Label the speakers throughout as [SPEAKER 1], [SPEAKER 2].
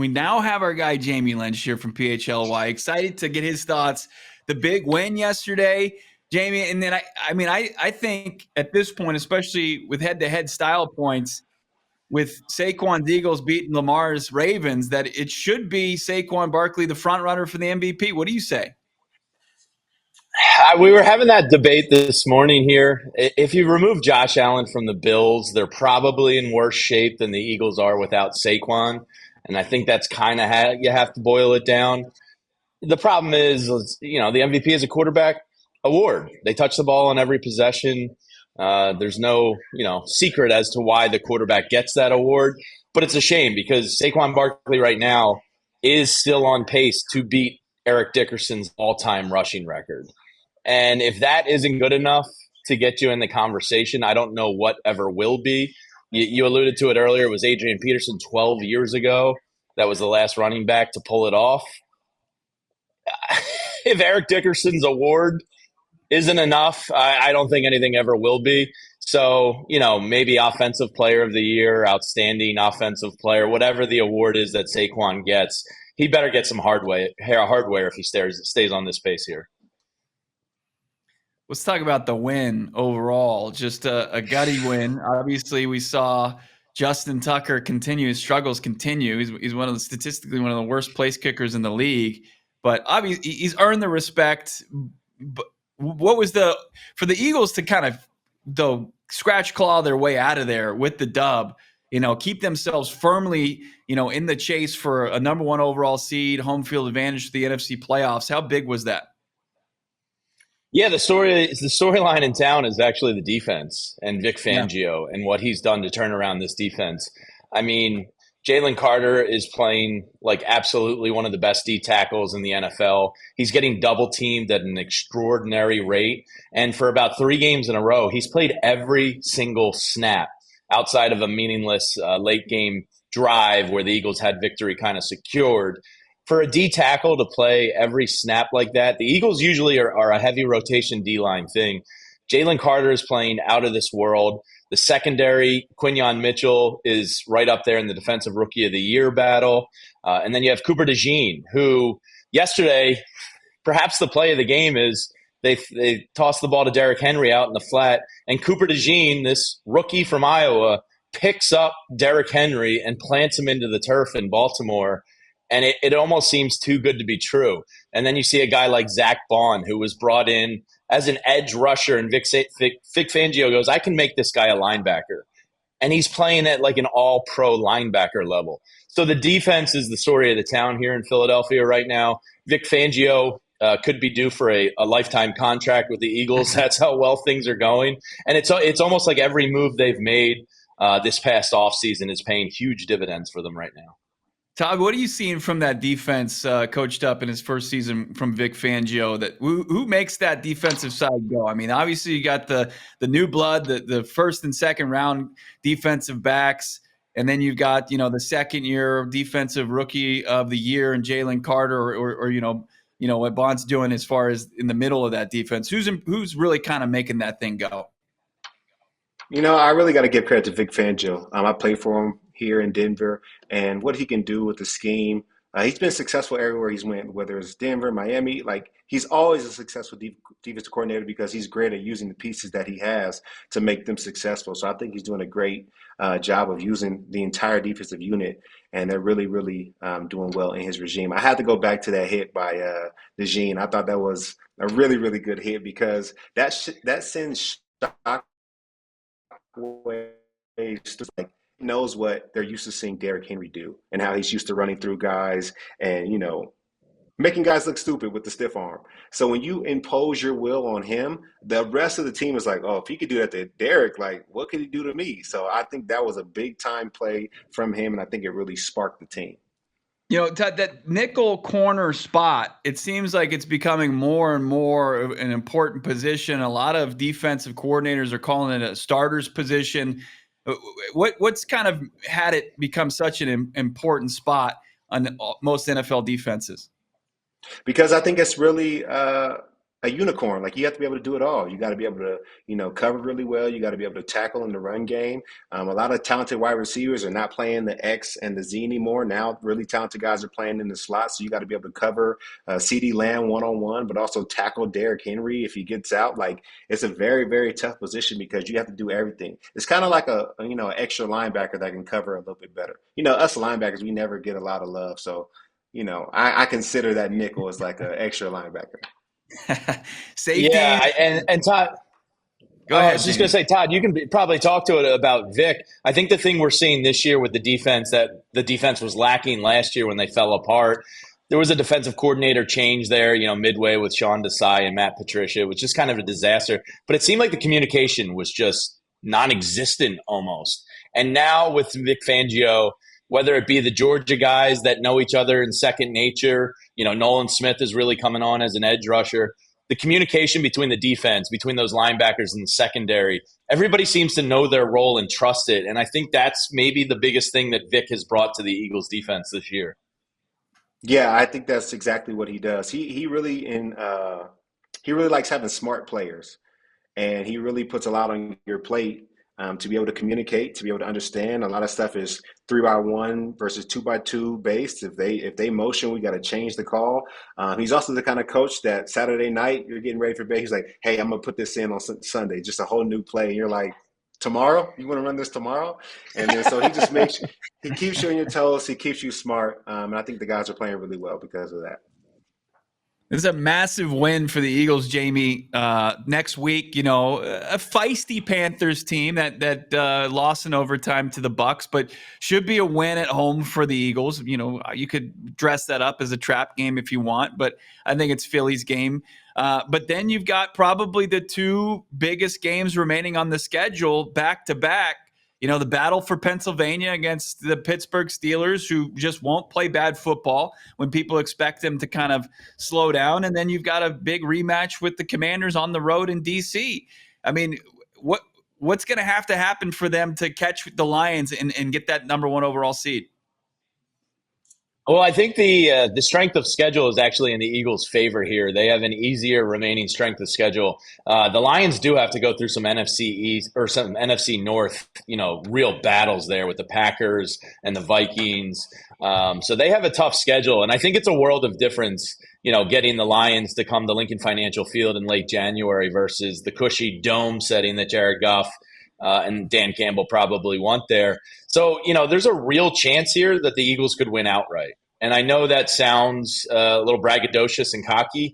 [SPEAKER 1] We now have our guy Jamie Lynch here from PHLY. Excited to get his thoughts. The big win yesterday, Jamie. And then I think at this point, especially with head-to-head style points, with Saquon's Eagles beating Lamar's Ravens, that it should be Saquon Barkley the front runner for the MVP. What do you say?
[SPEAKER 2] We were having that debate this morning here. If you remove Josh Allen from the Bills, they're probably in worse shape than the Eagles are without Saquon. And I think that's kind of how you have to boil it down. The problem is, the MVP is a quarterback award. They touch the ball on every possession. There's no, secret as to why the quarterback gets that award. But it's a shame because Saquon Barkley right now is still on pace to beat Eric Dickerson's all-time rushing record. And if that isn't good enough to get you in the conversation, I don't know what ever will be. You alluded to it earlier. It was Adrian Peterson 12 years ago. That was the last running back to pull it off. If Eric Dickerson's award isn't enough, I don't think anything ever will be. So, maybe Offensive Player of the Year, Outstanding Offensive Player, whatever the award is that Saquon gets, he better get some hardware if he stays on this pace here.
[SPEAKER 1] Let's talk about the win overall. Just a gutty win. Obviously, we saw Justin Tucker continue. His struggles continue. He's statistically one of the worst place kickers in the league. But obviously, he's earned the respect. But what was for the Eagles to kind of scratch claw their way out of there with the dub? Keep themselves firmly, in the chase for a number one overall seed, home field advantage to the NFC playoffs. How big was that?
[SPEAKER 2] Yeah, the storyline in town is actually the defense and Vic Fangio and what he's done to turn around this defense. I mean, Jalen Carter is playing like absolutely one of the best D tackles in the NFL. He's getting double teamed at an extraordinary rate. And for about 3 games in a row, he's played every single snap outside of a meaningless late game drive where the Eagles had victory kind of secured. For a D tackle to play every snap like that, the Eagles usually are a heavy rotation D-line thing. Jalen Carter is playing out of this world. The secondary, Quinyon Mitchell, is right up there in the Defensive Rookie of the Year battle. And then you have Cooper DeJean, who yesterday, perhaps the play of the game is they tossed the ball to Derrick Henry out in the flat, and Cooper DeJean, this rookie from Iowa, picks up Derrick Henry and plants him into the turf in Baltimore. And it almost seems too good to be true. And then you see a guy like Zach Bond, who was brought in as an edge rusher, and Vic Fangio goes, I can make this guy a linebacker. And he's playing at like an all-pro linebacker level. So the defense is the story of the town here in Philadelphia right now. Vic Fangio could be due for a lifetime contract with the Eagles. That's how well things are going. And it's almost like every move they've made this past offseason is paying huge dividends for them right now.
[SPEAKER 1] Todd, what are you seeing from that defense coached up in his first season from Vic Fangio? Who makes that defensive side go? I mean, obviously you got the new blood, the first and second round defensive backs, and then you've got the second year defensive rookie of the year and Jalen Carter, or what Bond's doing as far as in the middle of that defense. Who's really kind of making that thing go?
[SPEAKER 3] I really got to give credit to Vic Fangio. I played for him here in Denver, and what he can do with the scheme. He's been successful everywhere he's went, whether it's Denver, Miami. Like, he's always a successful defensive coordinator because he's great at using the pieces that he has to make them successful. So I think he's doing a great job of using the entire defensive unit, and they're really, really doing well in his regime. I had to go back to that hit by DeJean. I thought that was a really, really good hit because that sends shock waves to like, knows what they're used to seeing Derrick Henry do and how he's used to running through guys and, making guys look stupid with the stiff arm. So when you impose your will on him, the rest of the team is like, oh, if he could do that to Derrick, like, what could he do to me? So I think that was a big time play from him, and I think it really sparked the team.
[SPEAKER 1] Todd, that nickel corner spot, it seems like it's becoming more and more an important position. A lot of defensive coordinators are calling it a starter's position. What's kind of had it become such an important spot on most NFL defenses?
[SPEAKER 3] Because I think it's really a a unicorn. Like you have to be able to do it all. You got to be able to, cover really well. You got to be able to tackle in the run game. A lot of talented wide receivers are not playing the X and the Z anymore. Now, really talented guys are playing in the slot. So you got to be able to cover CD Lamb one on one, but also tackle Derrick Henry if he gets out. Like it's a very, very tough position because you have to do everything. It's kind of like an extra linebacker that can cover a little bit better. Us linebackers, we never get a lot of love. So, I consider that nickel as like an extra linebacker.
[SPEAKER 1] Safety.
[SPEAKER 2] And Todd,
[SPEAKER 1] go ahead.
[SPEAKER 2] I was just going to say, Todd, you can probably talk to it about Vic. I think the thing we're seeing this year with the defense that the defense was lacking last year when they fell apart. There was a defensive coordinator change there, midway with Sean Desai and Matt Patricia. It was just kind of a disaster. But it seemed like the communication was just non-existent almost. And now with Vic Fangio, whether it be the Georgia guys that know each other in second nature, Nolan Smith is really coming on as an edge rusher. The communication between the defense, between those linebackers and the secondary, everybody seems to know their role and trust it. And I think that's maybe the biggest thing that Vic has brought to the Eagles defense this year.
[SPEAKER 3] Yeah, I think that's exactly what he does. He really he really likes having smart players, and he really puts a lot on your plate to be able to communicate, to be able to understand. A lot of stuff is 3-by-1 versus 2-by-2 based. If they motion, we got to change the call. He's also the kind of coach that Saturday night you're getting ready for bed. He's like, "Hey, I'm gonna put this in on Sunday, just a whole new play." And you're like, "Tomorrow? You want to run this tomorrow?" And then so he keeps you on your toes. He keeps you smart, and I think the guys are playing really well because of that.
[SPEAKER 1] This is a massive win for the Eagles, Jamie. Next week, a feisty Panthers team that lost in overtime to the Bucs, but should be a win at home for the Eagles. You could dress that up as a trap game if you want, but I think it's Philly's game. But then you've got probably the two biggest games remaining on the schedule back to back. The battle for Pennsylvania against the Pittsburgh Steelers, who just won't play bad football when people expect them to kind of slow down. And then you've got a big rematch with the Commanders on the road in D.C. I mean, what's going to happen for them to catch the Lions and get that number one overall seed?
[SPEAKER 2] Well, I think the strength of schedule is actually in the Eagles' favor here. They have an easier remaining strength of schedule. The Lions do have to go through some NFC East or some NFC North, real battles there with the Packers and the Vikings. So they have a tough schedule, and I think it's a world of difference, getting the Lions to come to Lincoln Financial Field in late January versus the cushy dome setting that Jared Goff and Dan Campbell probably want there. So, there's a real chance here that the Eagles could win outright. And I know that sounds a little braggadocious and cocky,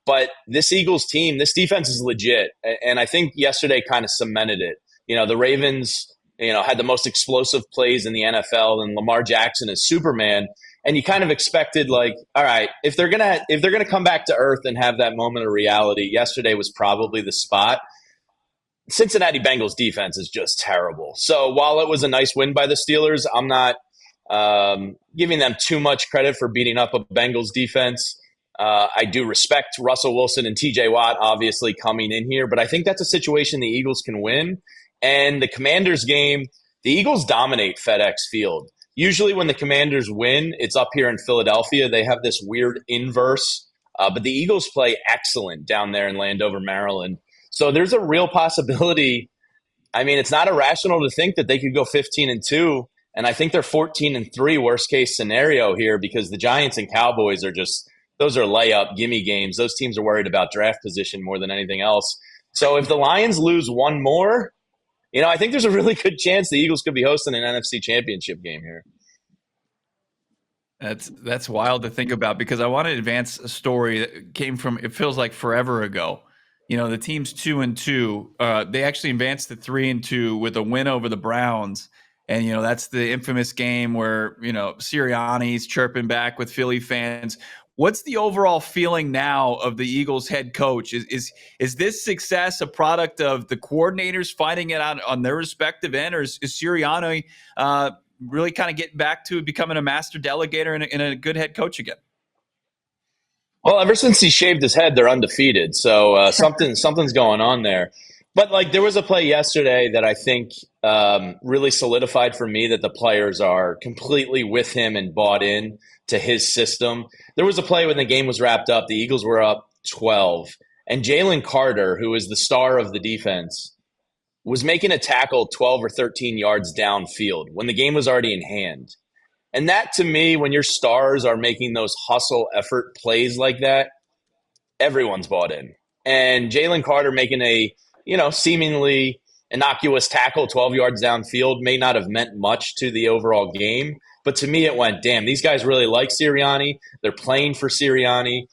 [SPEAKER 2] but this Eagles team, this defense is legit. And I think yesterday kind of cemented it. The Ravens, had the most explosive plays in the NFL, and Lamar Jackson is Superman. And you kind of expected, like, all right, if they're gonna come back to earth and have that moment of reality, yesterday was probably the spot. Cincinnati Bengals defense is just terrible. So while it was a nice win by the Steelers, I'm not giving them too much credit for beating up a Bengals defense. I do respect Russell Wilson and TJ Watt obviously coming in here, but I think that's a situation the Eagles can win. And the Commanders game, the Eagles dominate FedEx Field. Usually when the Commanders win, it's up here in Philadelphia. They have this weird inverse, but the Eagles play excellent down there in Landover, Maryland. So there's a real possibility. I mean, it's not irrational to think that they could go 15-2, and I think they're 14-3 worst case scenario here because the Giants and Cowboys are those are layup gimme games. Those teams are worried about draft position more than anything else. So if the Lions lose one more, I think there's a really good chance the Eagles could be hosting an NFC Championship game here.
[SPEAKER 1] That's wild to think about because I want to advance a story that came from, it feels like forever ago. The team's 2-2. They actually advanced to 3-2 with a win over the Browns. And, that's the infamous game where, Sirianni's chirping back with Philly fans. What's the overall feeling now of the Eagles head coach? Is this success a product of the coordinators finding it out on their respective end, or is Sirianni really kind of getting back to becoming a master delegator and a good head coach again?
[SPEAKER 2] Well, ever since he shaved his head, they're undefeated. So something's going on there. But there was a play yesterday that I think really solidified for me that the players are completely with him and bought in to his system. There was a play when the game was wrapped up. The Eagles were up 12, And Jalen Carter, who is the star of the defense, was making a tackle 12 or 13 yards downfield when the game was already in hand. And that, to me, when your stars are making those hustle effort plays like that, everyone's bought in. And Jalen Carter making a, seemingly innocuous tackle 12 yards downfield may not have meant much to the overall game. But to me, it went, damn, these guys really like Sirianni. They're playing for Sirianni.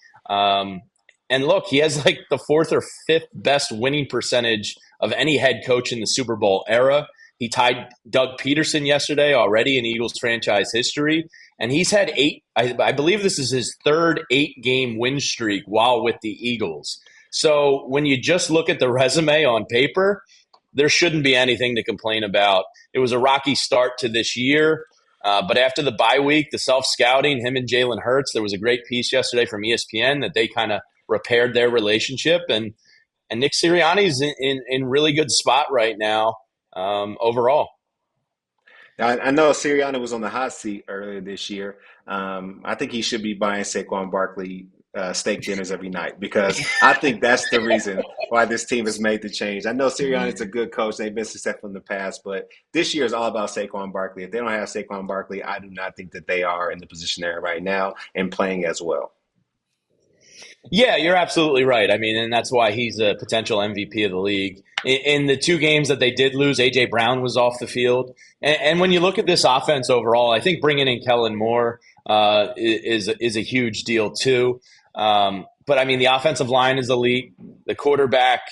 [SPEAKER 2] And look, he has like the fourth or fifth best winning percentage of any head coach in the Super Bowl era. He tied Doug Peterson yesterday already in Eagles franchise history. And he's had I believe this is his third 8-game win streak while with the Eagles. So when you just look at the resume on paper, there shouldn't be anything to complain about. It was a rocky start to this year. But after the bye week, the self-scouting, him and Jalen Hurts, there was a great piece yesterday from ESPN that they kind of repaired their relationship. And Nick Sirianni's in really good spot right now overall.
[SPEAKER 3] I know Sirianni was on the hot seat earlier this year. I think he should be buying Saquon Barkley steak dinners every night, because I think that's the reason why this team has made the change. I know Sirianni's a good coach. They've been successful in the past, but this year is all about Saquon Barkley. If they don't have Saquon Barkley, I do not think that they are in the position they're in right now and playing as well.
[SPEAKER 2] Yeah, you're absolutely right. I mean, and that's why he's a potential MVP of the league. In the 2 games that they did lose, A.J. Brown was off the field. And when you look at this offense overall, I think bringing in Kellen Moore is a huge deal too. But, I mean, the offensive line is elite. The quarterback,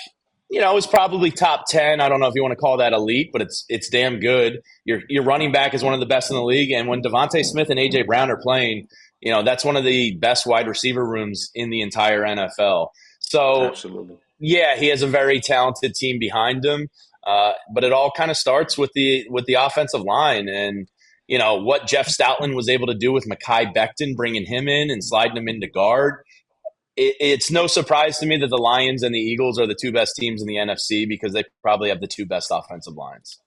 [SPEAKER 2] is probably top 10. I don't know if you want to call that elite, but it's damn good. Your running back is one of the best in the league. And when Devontae Smith and A.J. Brown are playing, that's one of the best wide receiver rooms in the entire NFL. So,
[SPEAKER 3] Absolutely.
[SPEAKER 2] Yeah, he has a very talented team behind him. But it all kind of starts with the offensive line. And, what Jeff Stoutland was able to do with Mekhi Becton, bringing him in and sliding him into guard. It's no surprise to me that the Lions and the Eagles are the 2 best teams in the NFC, because they probably have the 2 best offensive lines.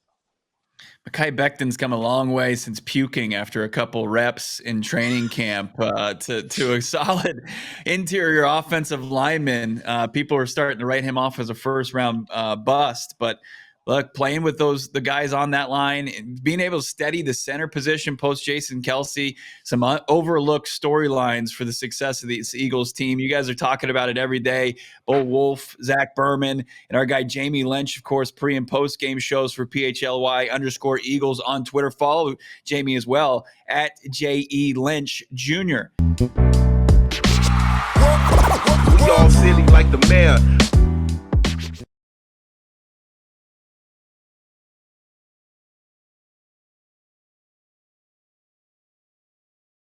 [SPEAKER 1] Mekhi Becton's come a long way since puking after a couple reps in training camp to a solid interior offensive lineman. People are starting to write him off as a first-round bust, but look, playing with the guys on that line, being able to steady the center position post Jason Kelce, some overlooked storylines for the success of this Eagles team. You guys are talking about it every day. Bo Wolf, Zach Berman, and our guy Jamie Lynch, of course, pre- and post-game shows for PHLY_Eagles on Twitter. Follow Jamie as well at JE Lynch Jr.
[SPEAKER 4] We all silly like the mayor.